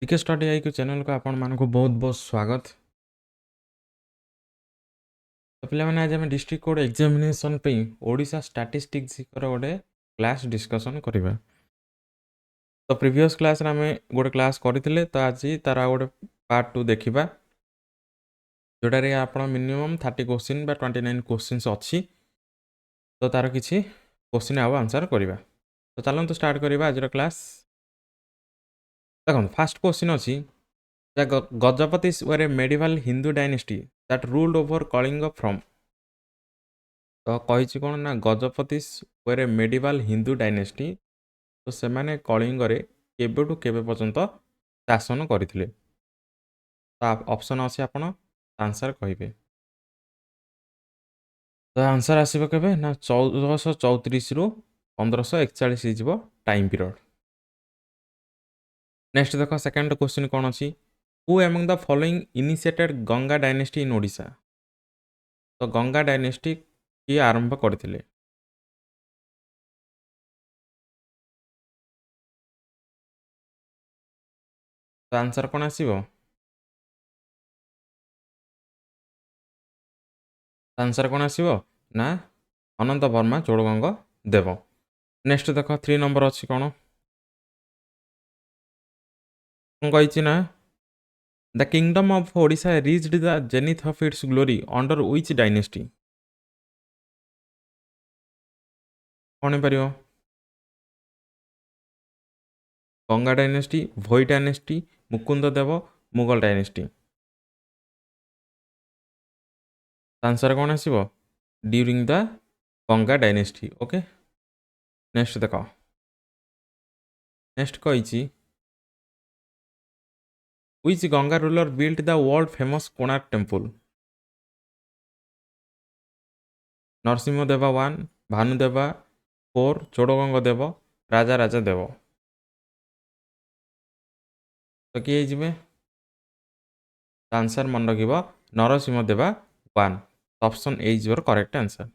टिके स्टडी आई चैनल को आपण मानक बहुत बहुत स्वागत। तो पे आज आम district code examination Odisha statistics गोटे क्लास डिस्कशन करवा। तो प्रीवियस क्लास आम गोटे क्लास करते तो आज तार गोटे पार्ट 2 देखा जोटार आप मिनिमम 30 क्वेश्चन 29 क्वेश्चन अच्छी। तो तार किसी क्वेश्चन आउ आंसर करवा। तो चलते स्टार्ट करवा आज क्लास। देखो फास्ट क्वेश्चन अच्छी Gajapatis were a medieval Hindu dynasty that ruled over Kalinga from। तो कही कौन ना गजपतिस वर ए मेडिवाल हिंदू डायनेस्टी। तो सेमाने कलिंगरे केबेठु केबे पर्यंत शासन करथिले। तो ऑप्शन अछि आपण आंसर कहिबे। तो आंसर आसीबो केबे ना 1434 रु 1541 हिजबो टाइम पीरियड। नेक्स्ट देखो सेकंड क्वेश्चन कोन अछि who among the following initiated Ganga dynasty in Odisha. तो गंगा डायनेस्टी किए आरंभ करथिले। तो आंसर कोन आसीबो। आंसर कोन आसीबो ना अनंत वर्मा चोड़गंग देव। नेक्स्ट देखो 3 नंबर अच्छी कौन कही ना the kingdom of Odisha reached the zenith of its glory under which dynasty. कौन पार Ganga dynasty Bhoi dynasty Mukunda Deva Mughal dynasty. Answer कौन आसीबो during the Ganga dynasty. Okay next देख नेक्स्ट कही which Ganga ruler built the world famous Konark temple. Narasimha Deva 1 भानुदेवा 4 Chodaganga Deva Raja Raja देव। तो किए जी आंसर मन रख Narasimha Deva 1 option A is your correct answer.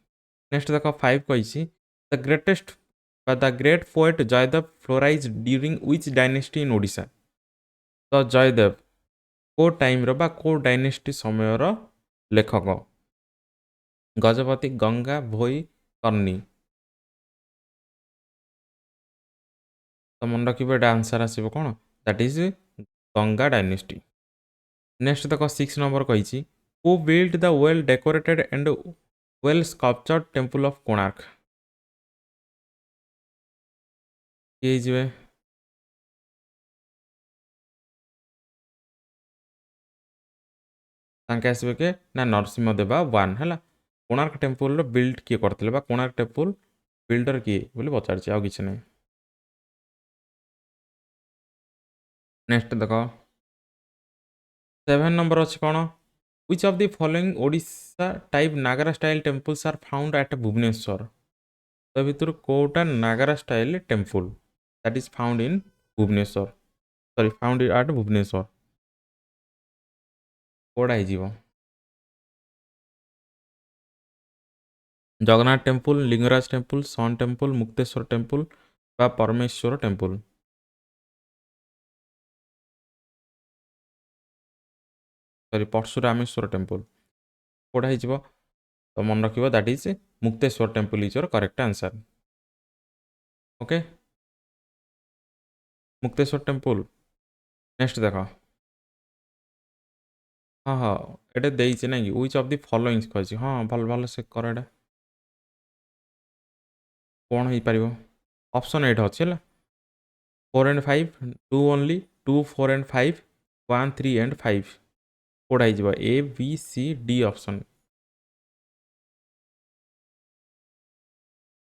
Next देख 5 कही the greatest the great poet Jayadeva flourish during which dynasty in Odisha. तो जयदेव को टाइम रो बा को डायनेस्टी समय लेखक गजपति गंगा भोई कर्णी। तो मन रख आंसर आसो कौन that is Ganga dynasty. Next देख 6 नंबर कही who build the well decorated and well sculptured temple of Konark. किए जी तांके आसबे के ना नरसिंह देवा 1 है कोणार्क टेम्पल बिल्ड किए करते कोणार्क टेम्पल बिल्डर किए बोली पचार आउ कि नहीं। नेक्स्ट देख 7 नंबर अच्छी कौन which of the following Odisha type Nagara style temples are found at Bhubaneswar. तो भितर कोटा Nagara style temple that is found in Bhubaneswar sorry found at Bhubaneswar कोड़ा हो Jagannath temple Lingaraj temple sun temple Mukteswar temple बा Parameswar temple. Sorry Parashurameswar temple कोड़ा हो तो मन रख that is Mukteswar temple is your correct answer. Okay Mukteswar temple. Next देख हाँ हाँ ये देती ना कि व्हिच ऑफ द फॉलोइंग कही हाँ भल भल से कर एटा कौन हो पार ऑप्शन 8 अच्छे 4 and 5 2 ओनली 2 4 and 5 1 3 and 5 कोड़ा हो A B C D option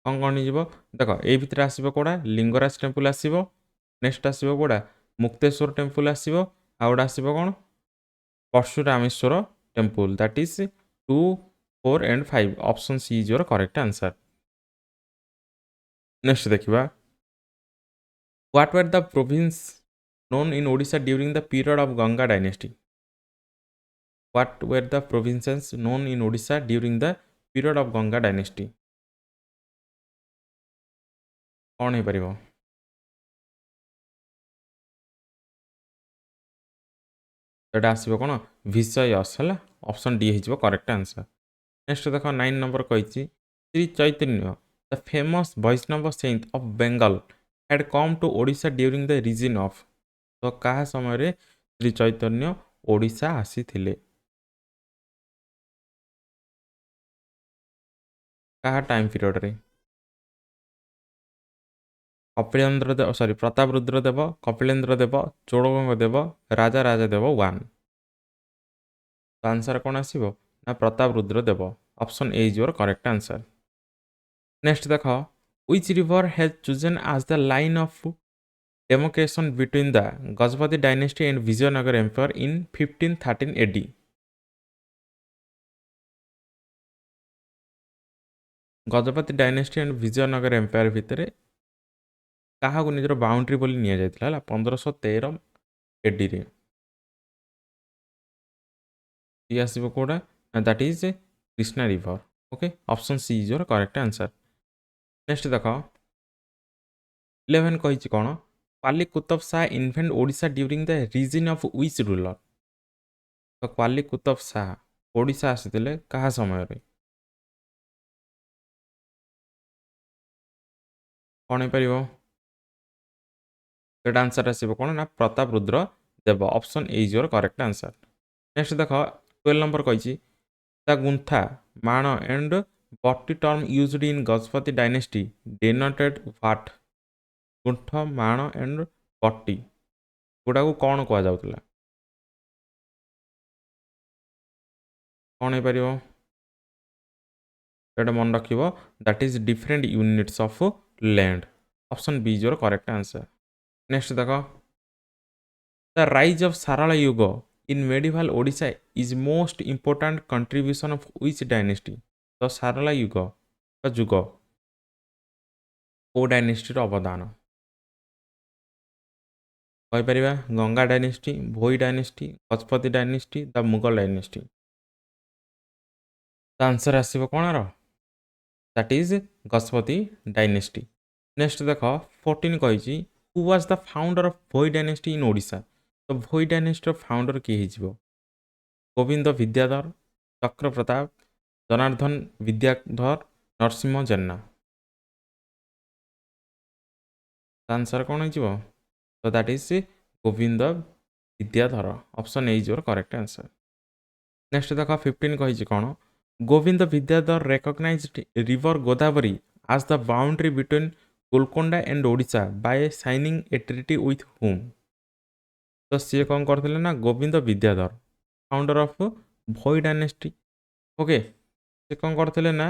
कौन कौन हो देख ए भितर आसो कोड़ा लिंगराज टेम्पल आसो नेक्स्ट आसो कोड़ा मुक्तेश्वर टेम्पल आसो आउटा आसो कौन Parashurameswar temple that is 2 4 and 5 option C is your correct answer. Next देखा what were the province known in Odisha during the period of Ganga dynasty। What were the provinces known in Odisha during the period of Ganga dynasty। कौन हो पार एटा आसीबो कोन विषयस हला option D हिजबो correct answer. Next देखो 9 number कहिछि Shri Chaitanya the famous Vaishnava saint of Bengal had come to Odisha during the reign of. तो कहा समय रे श्री चैतन्य ओडिशा आसीथिले कहा टाइम पीरियड रे? कपिलेन्द्र देव सॉरी प्रताप रुद्र देव, कपिलेन्द्र देव, चोड़गंग देव, राजा राजा देव 1। तो आंसर कौन आसीबो ना Pratap Rudra Deva. Option A is your correct answer. Next देखो which river has chosen as the line of demarcation between the Gajapati dynasty and Vijayanagar Empire in 1513 AD। Gajapati dynasty and Vijayanagar empire भितर क्या निजर boundary बोली निया जायतिला हला 1513 एडी रे। ये आसीबो कोडा that is Krishna river. Okay option C is your correct answer. Next देखो 11 कहिछि कोन Quli Qutb Shah invent Odisha during the reign of which ruler. तो क्वाली कुतुब शाह ओडिशा आसीतिले कहा समय रे? कौन हो पारिबो? एटा आंसर आसीबो कोन ना Pratap Rudra Deva. Option A is your correct answer. Next देखो 12 नंबर कहिछि the guntha mana and bati term used in Gajapati dynasty denoted what. Guntha mana and बट्टी गुडा को कौन कह जाउतला? कौन हो पारिबो? एटा मन रखिबो that is different units of land. Option B is your correct answer. Next देखो the rise of Sarala yuga in medieval Odisha is most important contribution of which dynasty. तो साराला युग का जुग ओ डायनेस्टी रो अवदान कहि परिबा? Ganga dynasty, Bhoi dynasty, Gajapati dynasty, the Mughal dynasty. The answer आसीबो कोन रो? That is Gajapati dynasty. Next देखो 14 कहिछि who was the founder of Bhoi dynasty in Odisha. तो भोई डायनेस्टी रो फाउंडर के हिजबो? गोविंद विद्याधर, चक्र प्रताप, जनार्दन विद्याधर, नरसिंह जेन्ना। आंसर कौन हो? तो that is Govinda Vidyadhar. Option A is your correct answer. Next देखो 15 कहिछि कोन Govinda Vidyadhar recognised river Godavari as the boundary between Golconda and Odisha by signing a treaty with whom. तो सी कौन करथिले ना Govinda Vidyadhar founder of Bhoi dynasty. Okay से कौन करथिले ना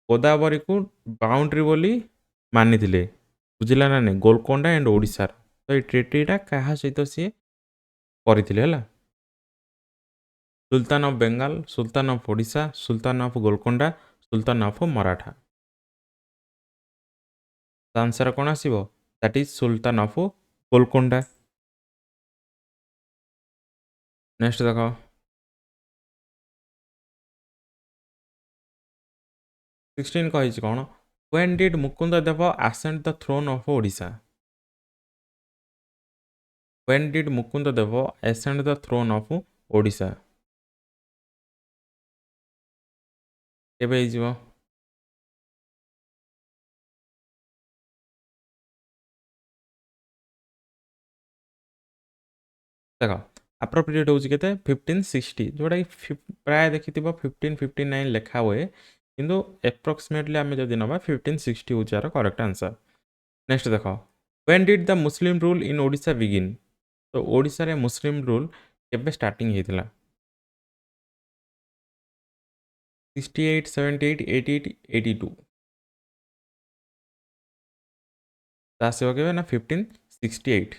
गोदावरी को बाउंड्री बोली मानि थिले बुझिला ना नहीं गोलकोंडा एंड ओडिशा। तो ये ट्रिटीटा क्या सहित सी करथिले हला? Sultan of Bengal, sultan of Odisha, sultan of Golconda, sultan of Maratha. Answer कौन आसीबो? That is sultan of Golconda. Next देखो 16 कहिछि कोन when did Mukunda Deva ascend the throne of Odisha. When did Mukunda Deva ascend the throne of Odisha केबे हिजबो? देख अप्रोप्रिएट होची केते 1560 जोटा कि प्राय देखिथिबो 1559 लिखा हुए किंतु एप्रोक्सीमेटली आमे जदि नबा 1560 होची आर करेक्ट आंसर। नेक्स्ट देखो when did the Muslim rule in Odisha begin. तो ओडिशा रे मुस्लिम रूल केबे स्टार्टिंग हेतिला? 68 78 88 82 तासे केबे ना 1568।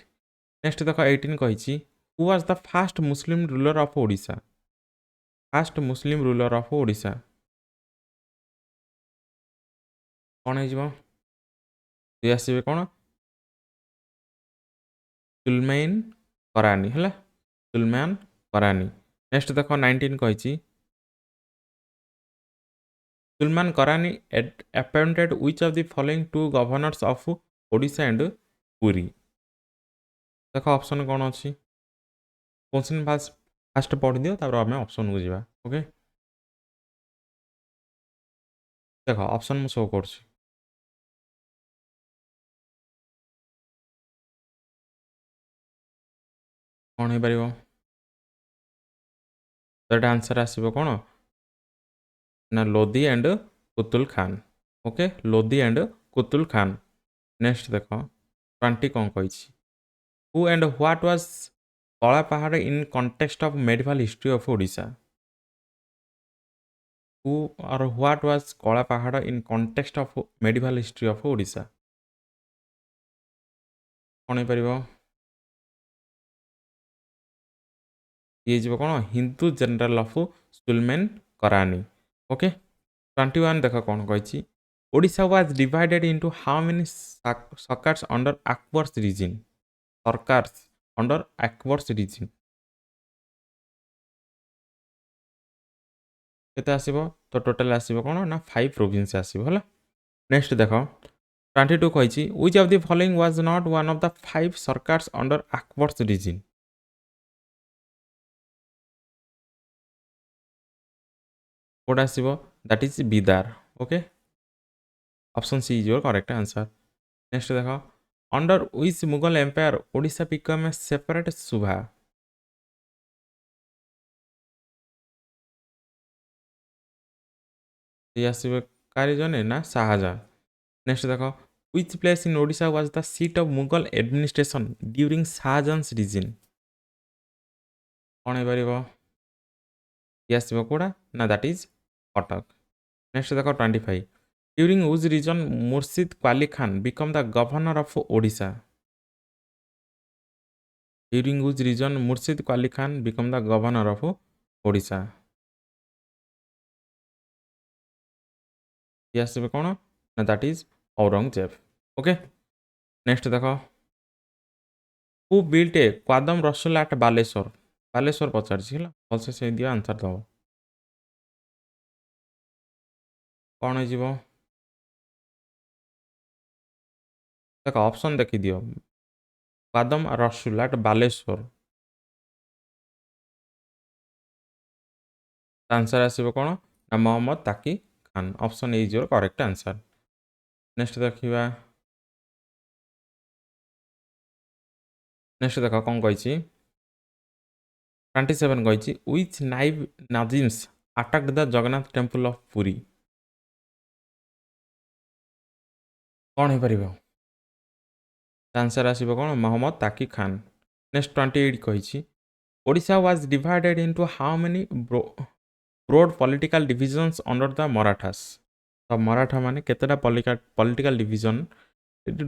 नेक्स्ट देखो 18 कहिछि who was the first Muslim ruler of Odisha. First Muslim ruler of Odisha कौन है? ये आसबे कौन सुलैमान करानी है सुलैमान करानी। नेक्स्ट देखो 19 कहिछि Sulaiman Karrani appointed which of the following two governors of Odisha and Puri. देखो ऑप्शन कौन अच्छी क्वेश्चन फास्ट पढ़ी दियो तापर आम ऑप्शन को जीवा ओके देख ऑप्शन मु शो कर कौन हो पार तो ये आंसर आसो कौन ना Lodhi and Kutul Khan okay Lodhi and Kutul Khan next देख 20 कौन कही हु एंड व्हाट वाज कला पहाड़ in context of medieval history of Odisha who और व्हाट वाज कला पहाड़ in context of medieval history of Odisha कौन हो पार ये जीव कौन हिंदू जनरल ऑफ सुलमेन करानी ओके 21 देख कौन कही Odisha was divided into how many sarkars under Akbar's reign sarkars under Akbar's reign केते आसीबो तो टोटल आसीबो कौन ना 5 प्रोविंस आसीबो हला नेक्स्ट देख 22 कही which of the following was not one of the 5 sarkars under Akbar's reign कोड आसीबो that is Bidar okay option C is your correct answer next देख under which Mughal empire Odisha become a separate subah ये आसीबो कारिजने ना शाहजहां नेक्स्ट देख which place in Odisha was the seat of Mughal administration during Shah Jahan's reign कौन हो पार ये आसीबो कोडा ना दैट इज कटक नेक्स्ट देख 25 during which reign Murshid Quli Khan become the governor of Odisha during which reign Murshid Quli Khan become the governor of Odisha ये आसीबो कौन ना that is Aurangzeb okay next देख who built a Qadam Rasul at Baleswar Baleswar पचार भलसे से दियो आंसर दब कौन हो देख ऑप्शन देखी दियो क्वादम रसोला एट बालेश्वर आंसर आसीबो कौन ना Mohammad Taqi Khan option A is your correct answer next देखिबा नेक्स्ट देख कौन कही 27 कही which naib nazims attacked the Jagannath temple of Puri कौन हो पार आंसर आसीबो कौन मोहम्मद ताकी खान नेक्स्ट 28 कही Odisha was divided into how many broad political divisions under the Marathas तो मराठा माने केतेटा पॉलिटिकल डिविजन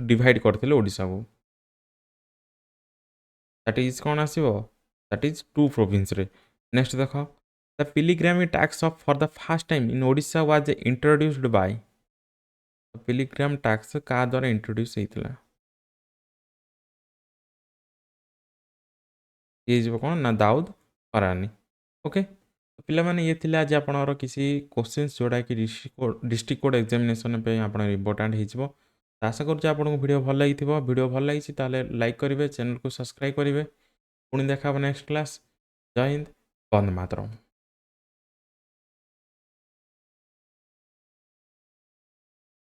डिवाइड करथिले ओडिशा को दैट इज कौन आसीबो दैट इज 2 प्रोविंस रे नेक्स्ट देख the pilgrimage tax of for the first time in Odisha was introduced by pilgrim tax का द्वारा इंट्रोड्यूस होइतिला ये जीव कौन ना दाऊद फरानी ओके तो पिला माने ये थिला आज आपनर किसी क्वेश्चंस जोड़ा कि डिस्ट्रिक्ट कोड एग्जामिनेशन पे आपण इंपोर्टेंट हिजबो आशा करूँ आपको वीडियो भल लगी वीडियो भल लगी ताले लाइक करेंगे चैनल को सब्सक्राइब करेंगे पुणी देखा नेक्स्ट क्लास जय हिंद वंदे मातरम।